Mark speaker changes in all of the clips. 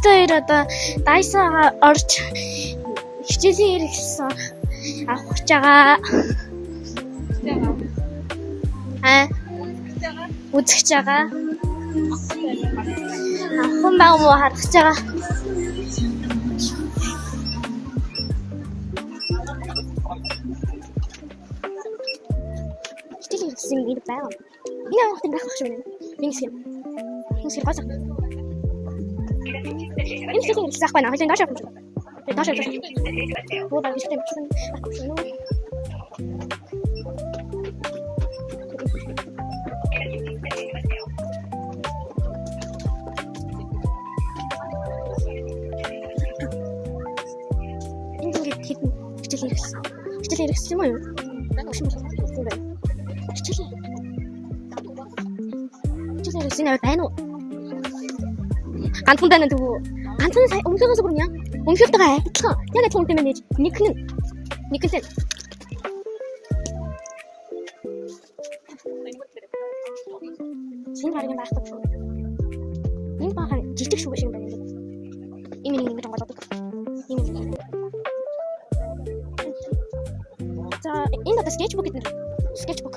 Speaker 1: хоёр одоо Dyson-га орж хичээлийн хэрэгсэн авах гэж байгаа. Үзэж байгаа. Хүн баг муу харах гэж байгаа. Хичээлийн хэрэгсэн юм байна. Энэ авах юм байх шүү дээ. Минск гооч. Энэ хичээлийн хэрэгсэн ахгүй наа. Хичээлийн дааш авах юм. Дааш авах. Буудаг хичээлийн хэрэгсэн авах юм. Хичээл хэрэгсэн юм уу? Хичээл хэрэгсэн аваад байна уу? Ганцхан даа нэг ганцхан сая өмлөгөөс бүрнэ. Өмлөгтэйгээ адилхан. Яг адилхан үнэтэй мэнэж. Нэгэн. Син харин байхгүй шүү. Энэ бахан жижиг шүү шиг байна. Ийм болоод. За энэ одоо скетчбук гэдэг. Скетчбук.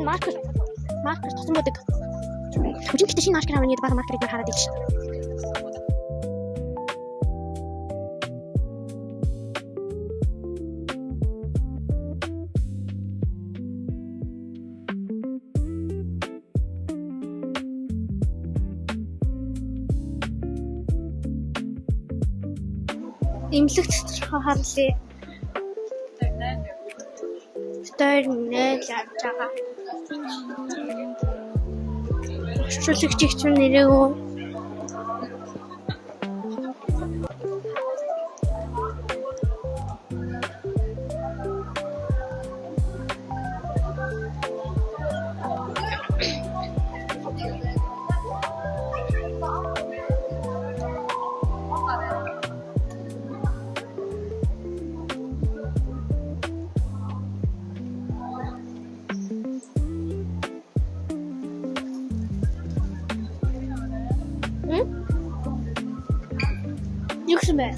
Speaker 1: Маркер тосон бодог. Хүчтэй шинэ маркер аваад баг маркерыг хараад идэж. Имлэгт харлаа. Нэ лавж байгаа. Шүлэгч нэрээ. Юксмэ.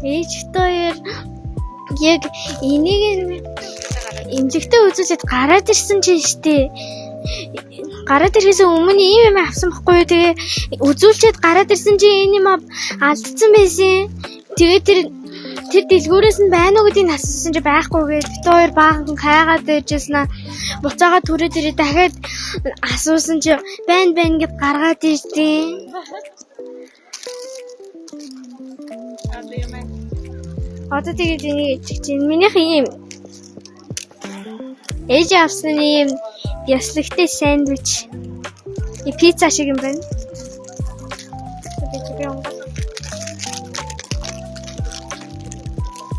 Speaker 1: Ээжтэй яг энийг эмзэгтэй үзүүлээд гараад ирсэн чинь штэ. Гараад ирэхээс өмнө ийм юм авсан байхгүй юу? Тэгээ үзүүлчихэд гараад ирсэн чинь энэ юм алдсан байсан. Тэгээ тэр дэлгүүрээс нь байна уу гэдгийг асуусан чи байхгүйгээд бит хоёр баахан хайгаад байжсна. Буцаага түрээд ирээ дахиад асуусан чи байна гэд гаргаад ирдیں۔ Одоо тэгээд энийг чинь минийх юм ээж авсан юм яслагтай сэндвич. И пицца шиг юм байна.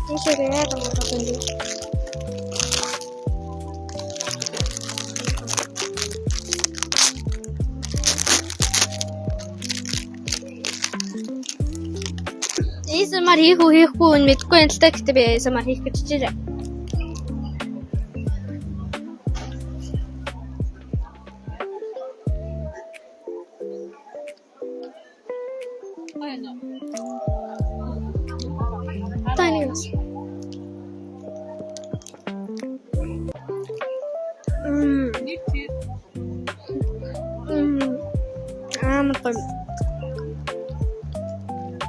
Speaker 1: Ишээ яа юм бэ? Ийсмар хийхгүй нь мэдгүй юм л та гэхдээ би ийсмар хийх гэж чижээ. Танис. Амархан.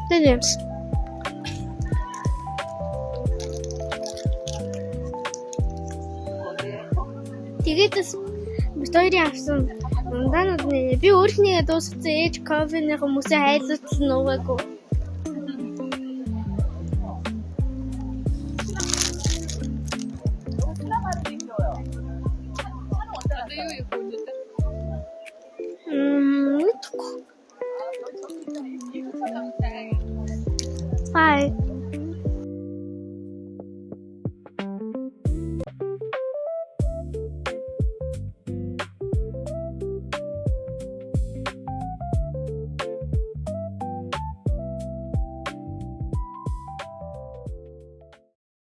Speaker 1: Танис. Тэгээд битүүрийн авсан ундаанууд нэ би өөрхнийгээ дуусгацсан ээж кофений хүмүүсээ хайлуулсан уугаагүй. Bye.